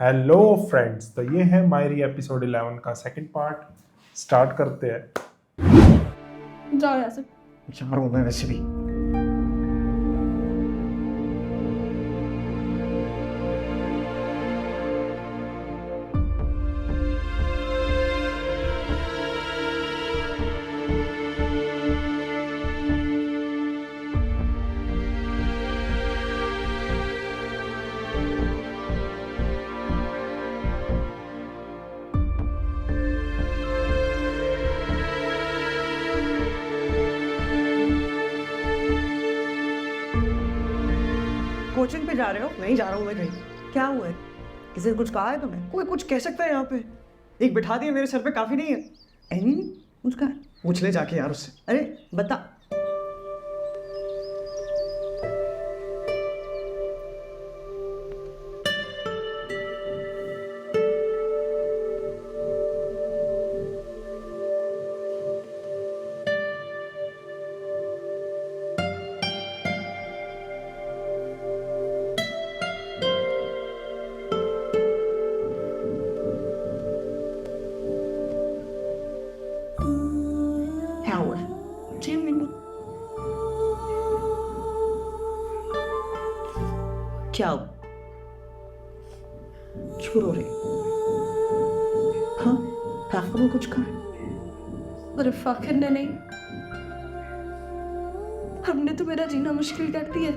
Hello friends, तो ये है मायरी एपिसोड 11 का सेकंड पार्ट। स्टार्ट करते हैं। जाओ यहाँ से। यार हूँ मैं वैसे भी। कोचिंग पे जा रहे हो? नहीं जा रहा हूँ मैं कहीं। क्या हुआ है? किसी ने कुछ कहा है तुम्हें? कोई कुछ कह सकता है यहाँ पे? एक बिठा दिया मेरे सर पे काफी नहीं है? एनी कुछ कहा? पूछ ले जाके यार उससे। अरे बता। क्या हुआ? क्या हुआ? क्यों रो रही? हाँ, काफा को कुछ कहा? अरे फाखिर ने नहीं, हमने तो मेरा जीना मुश्किल कर दिया।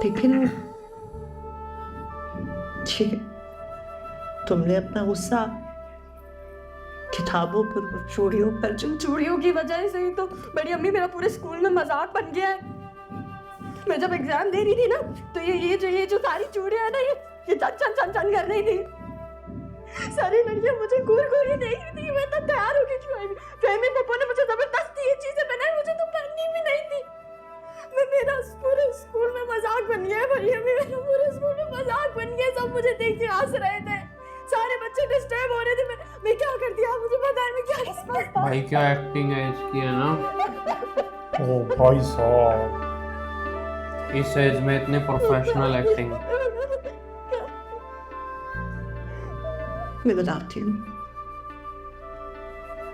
लेकिन ठीक है, तुमने अपना गुस्सा किताबों पर और चूड़ियों पर चूड़ियों की वजह से ही तो बड़ी अम्मी मेरा पूरे स्कूल में मजाक बन गया है। मैं जब एग्जाम दे रही थी ना, तो ये जो सारी चूड़ियां है ना, ये चन चन चन चन कर रही थी। सारी लड़कियां मुझे घूर घूर के देख रही थी। मैं तो तैयार होके क्यों आई? फहमी पप्पू ने मुझे जबरदस्ती ये चीजें पहनाई, मुझे तो पहननी भी नहीं थी। मेरा पूरे स्कूल में मजाक बन गया है भाई। अम्मी मेरा पूरे स्कूल में मजाक बन गया। सब मुझे देख के हंस रहे थे, सारे बच्चे डिस्टर्ब हो रहे थे। मैं क्या करती? आप मुझे पता है मैं क्या करती? भाई क्या एक्टिंग है इसकी, है ना? ओ भाई साहब, इस एज में इतने प्रोफेशनल एक्टिंग। मैं बताती हूँ।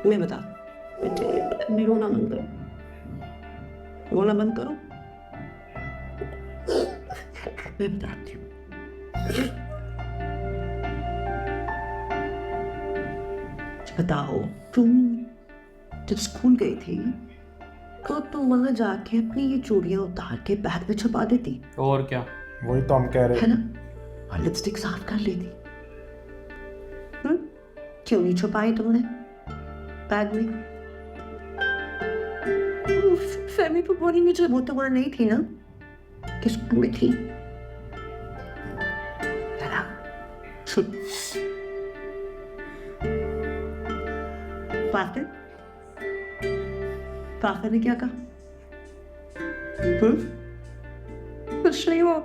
मैं बता बेटे, रोना बंद करो, रोना बंद करो। मैं बताती हूँ। बताओ, तुम जब स्कूल गई थी तो तुम वहां जाके अपनी ये चूड़ियां उतार के बैग में छुपा देती, और क्या? वही तो हम कह रहे है हैं। ना? और लिपस्टिक साफ कर लेती। क्यों नहीं छुपाई तुमने बैग में? फहमी पप्पू ने मुझे वो तो वहां नहीं थी ना, कि स्कूल में थी, है ना? फाखिर, फाखिर ने क्या कहा? कुछ नहीं हुआ।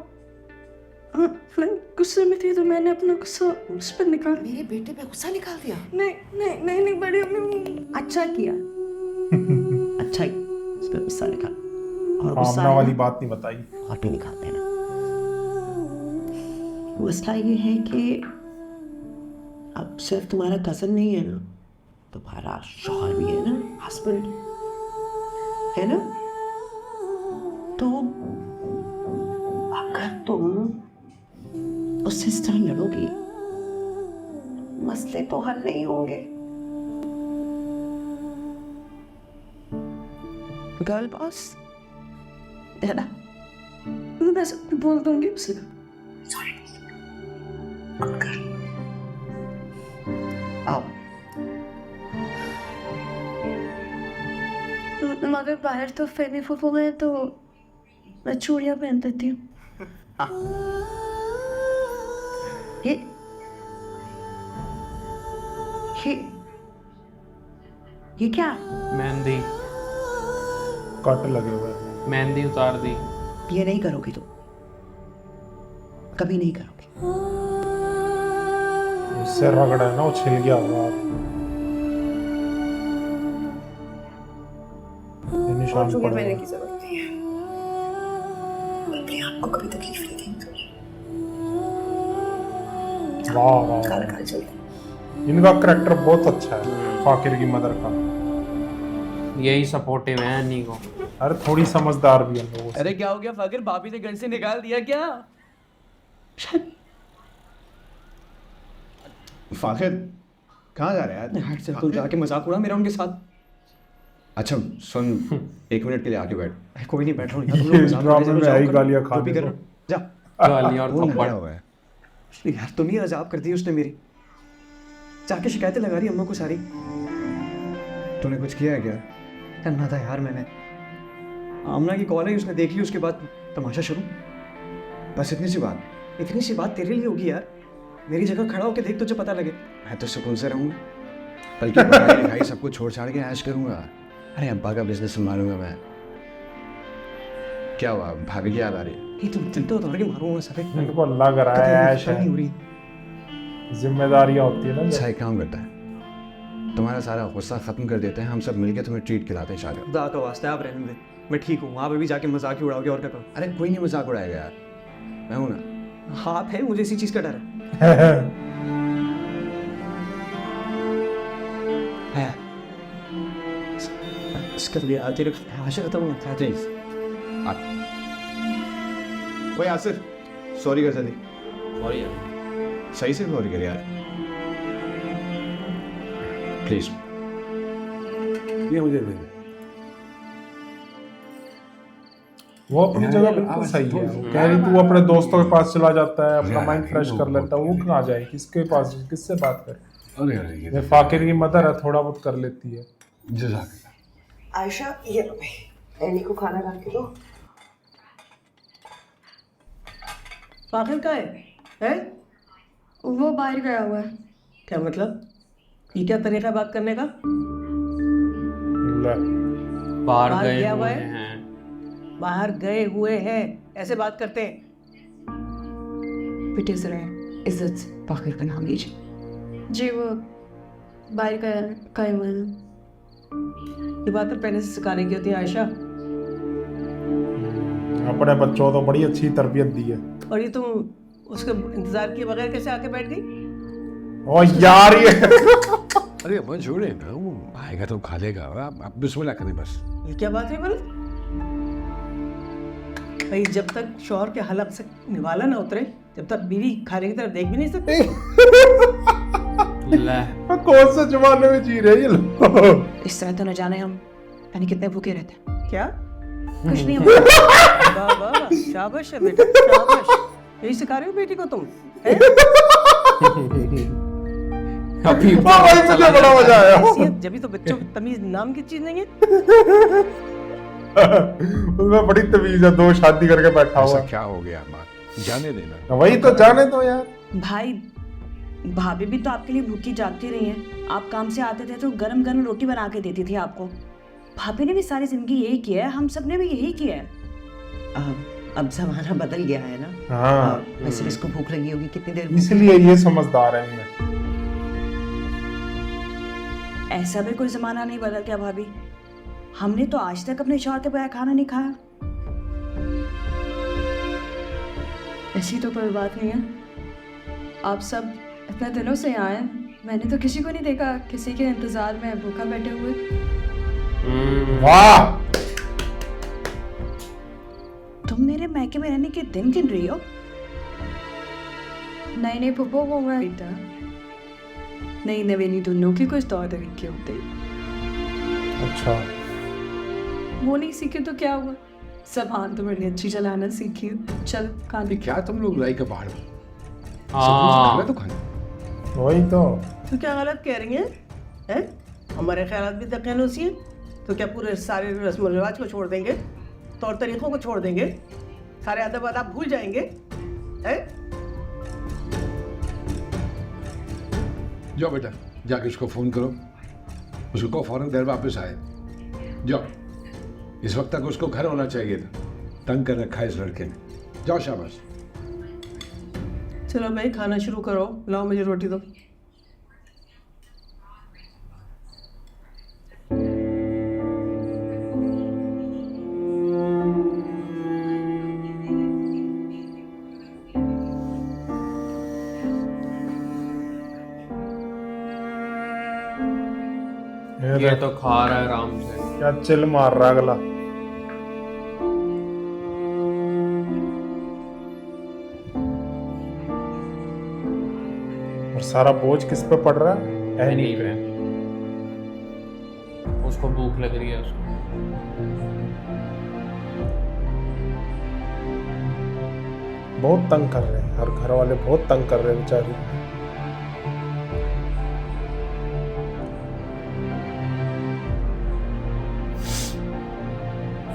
मैं गुस्से में थी तो मैंने अपना गुस्सा उस पर निकाल। मेरे बेटे पे गुस्सा निकाल दिया? नहीं नहीं नहीं नहीं बड़ी अम्मी, अच्छा किया। अच्छा ही उस पर गुस्सा निकाल। और गुस्सा आमना आया वाली ना, बात नहीं बताई। और भी निकाल देना। मसला ये है कि अब सिर्फ तुम्हारा कजन नहीं है ना, तुम्हारा शौहर भी है ना, हस्बैंड है ना? तो अगर तुम उससे इस तरह लड़ोगी, मसले तो हल नहीं होंगे। गर्ल बॉस है ना? मैं सब बोल दूंगी उसे। आओ। मगर बाहर तो फहमी पप्पू है तो मैं चूड़ियां पहन लेती हूँ। ये ये ये क्या? मेहंदी, कट लगे हुए हैं। मेहंदी उतार दी। ये नहीं करोगी तुम, कभी नहीं करोगी। उससे रगड़ा है ना, वो छिल गया होगा। ये निशान पड़ गया। की जरूरत नहीं है। अपने आप को कभी तकलीफ नहीं दी। वाह वाह खाना खाने चलते हैं। इनका करेक्टर बहुत अच्छा है फाकिर की मदर का। यही सपोर्टिव है अन्नी को। अरे थोड़ी समझदार भी है लोगों से। अरे क्या हो गया फाकिर, भाभी ने घर से निकाल दिया क्या? फाखिर कहाँ जा रहे हैं यार? यार चल तू जाके मजाक उड़ा मेरा उनके साथ। अच्छा सुन, 1 मिनट के लिए आके बैठ। कोई नहीं, बैठ रहा हूँ यार, तुम लोग मजाक उड़ा रहे हो, में जाओ आई करो। गालियां जो खाने भी कर को। रहा हूँ, जा। गाली और वो थप्पड़। नया हुआ है। यार तुम ही अजाब कर दी उसने मेरी। जाके शिकायतें लगा रही अम्मा को सारी। तूने कुछ किया है क्या? करना था यार मैंने। आमना की कॉल आई, उसने देख ली, उसके बाद तमाशा शुरू। बस इतनी सी बात? इतनी सी बात तेरे लिए होगी यार। मेरी जगह खड़ा होकर देख, तुझे पता लगे। मैं तो सुकून से रहूंगा, बल्कि पढ़ाई लिखाई सब कुछ छोड़ छाड़ के ऐश करूंगा। अरे अब्बा का बिजनेस संभालूंगा मैं। क्या हुआ, भाभी की याद आ रही है? ये तुम चिंता उतार के मारूंगा सारे। इनको लग रहा है ऐश नहीं हो है, रही। जिम्मेदारियां होती है ना अच्छा एक काम करता है, तुम्हारा सारा गुस्सा खत्म कर देते हैं, हम सब मिलके तुम्हें ट्रीट खिलाते हैं शादी। खुदा का वास्ता है, आप रहने दे। मैं ठीक हूँ, वहाँ पे भी जाके मजाक ही उड़ाओगे और क्या करूँ। अरे कोई नहीं मजाक उड़ाएगा यार, मैं हूं ना। हाथ है, मुझे इसी चीज का डर है। इसका लिए आज तेरे आशा खत्म हो गया। प्लीज ओए यासिर, सॉरी कर जल्दी। सॉरी यार। सही से सॉरी कर यार, प्लीज। ये मुझे दे दे। वो अपनी जगह बिल्कुल सही है। वो कह रही तू अपने दोस्तों के पास चला जाता है, अपना माइंड फ्रेश कर लेता है। वो कहाँ जाए, किसके पास, किससे बात करे। अरे अरे ये फाकिर की मदर है, थोड़ा बहुत कर लेती है। जज़ाकल्लाह। आयशा ये लो भाई, एनी को खाना ला के दो। पाखिर का है? वो बाहर गया हुआ है। क्या मतलब? ये क्या तरीका है बात करने का? ले, बाहर बाहर गए गया हुआ हुए है? हैं। बाहर गए हुए हैं, ऐसे बात करते हैं? बेटे जरा इज्जत से पाखिर का नाम लीजिए। जी वो बाहर गए हुए हैं। ये बातें पहले से सिखाने की होती है आयशा। अपने बच्चों को तो बड़ी अच्छी तरबियत दी है। और ये तुम उसके इंतजार किए बगैर कैसे आके बैठ गई? ओ यार ये अरे अम्मा छोड़े ना, वो आएगा तो खा लेगा। आप बिस्मिल्लाह करें बस। ये क्या बात है बोल? भाई जब तक शौहर के हलक से निवाला ना उतरे, जब तक बीवी खाने की तरफ देख भी नहीं सकती। ले कौन से जमाने में जी रहे हैं ये लोग। इस तरह तो न जाने हम यानी कितने भूखे रहते हैं। क्या? कुछ नहीं हम वाह वाह वाह, शाबाश है बेटा, शाबाश। यही सिखा रहे हो बेटी को तुम? हैं? अभी भाई मुझे बड़ा मजा आया। हैसियत, जब भी तो बच्चों को तमीज नाम की चीज नहीं है। उसमें बड़ी तमीज है, 2 शादी करके बैठा हुआ ऐसा है। क्या हो गया अम्मा, जाने देना। वही तो, जाने दो यार। भाई भाभी भी तो आपके लिए भूखी जागती रही है। आप काम से आते थे तो गरम गरम रोटी बना के देती थी आपको। भाभी ने भी सारी जिंदगी यही किया है, हम सब ने भी यही किया है। अब जमाना बदल गया है ना। हाँ वैसे इसको भूख लगी होगी, कितनी देर? इसलिए ये समझदार है इनमें। ऐसा भी कोई जमाना नहीं बदल गया भाभी। हमने तो आज तक अपने शौहर के बगैर खाना नहीं खाया। ऐसी तो कोई बात नहीं है। आप सब इतने दिनों से आए हैं, मैंने तो किसी को नहीं देखा किसी के इंतजार में भूखा बैठे हुए। वाह, तुम मेरे मैके में रहने के दिन गिन रही हो? नई नई फुप्पो हो गए बेटा, नई नवेली दोनों की कुछ तौर तरीके होते हैं। अच्छा वो नहीं सीखे तो क्या हुआ, जबान तो बड़ी अच्छी चलाना सीखी। चल खा ये क्या तुम लोग लाई का पहाड़ में हाँ खाना तो खाना। वही तो। तो क्या गलत कह रही हैं? हैं? हमारे ख्यालात भी दकीनूसी हैं। तो क्या पूरे सारे रस्म रिवाज को छोड़ देंगे? तौर तरीक़ों को छोड़ देंगे? सारे अदब अदाब भूल जाएंगे? हैं? जाओ बेटा, जाके उसको फोन करो, उसको कहो फौरन घर वापस आए। जाओ, इस वक्त तक उसको घर होना चाहिए था। तंग कर रखा है इस लड़के ने। जाओ शाबाश। चलो भाई खाना शुरू करो, लाओ मुझे रोटी दो। ये तो खा रहा है आराम से। क्या चिल मार रहा है अगला। और सारा बोझ किस पे पड़ रहा है? एनी पे उसको भूख लग रही है उसको। बहुत तंग कर रहे हैं, हर घर वाले बहुत तंग कर रहे हैं बेचारी।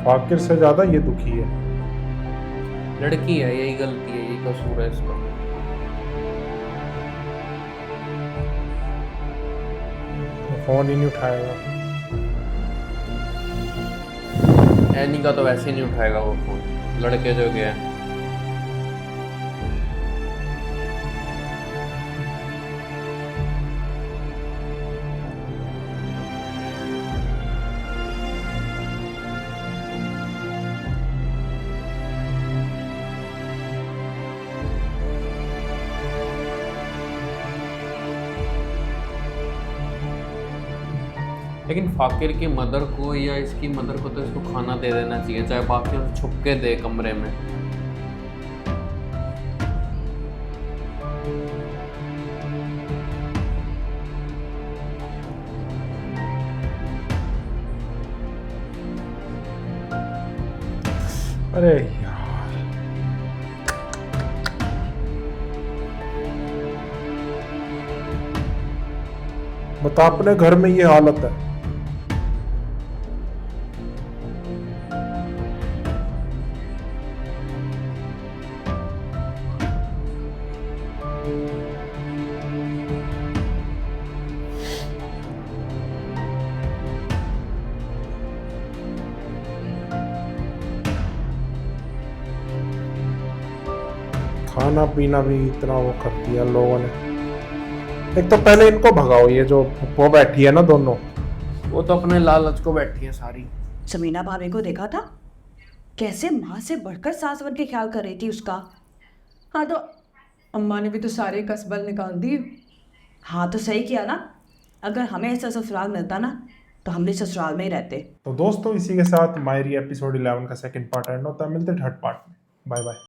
फाकिर से ज्यादा ये दुखी है। लड़की है, यही गलती है, यही कसूर है इसका। फोन ही नहीं उठाएगा। एनी का तो वैसे ही नहीं उठाएगा वो फोन, लड़के जो गए हैं। लेकिन फाकिर की मदर को या इसकी मदर को तो इसको खाना दे देना चाहिए, चाहे बाकी उसे छुप के दे कमरे में। अरे यार, बता, अपने घर में ये हालत है। खाना पीना भी इतना वो कर दिया लोगों ने। एक तो पहले इनको भगाओ, ये जो वो बैठी है ना दोनों, वो तो अपने लालच को बैठी है सारी। समीना भाभी को देखा था कैसे माँ से बढ़कर सास बन के ख्याल कर रही थी उसका। हाँ तो अम्मा ने भी तो सारे कसबल निकाल दिए। हाँ तो सही किया ना, अगर हमें ऐसा ससुराल मिलता ना तो हम भी ससुराल में ही रहते। तो दोस्तों इसी के साथ मायरी एपिसोड 11 का सेकंड पार्ट एंड होता है। मिलते हैं थर्ड पार्ट में। Bye bye.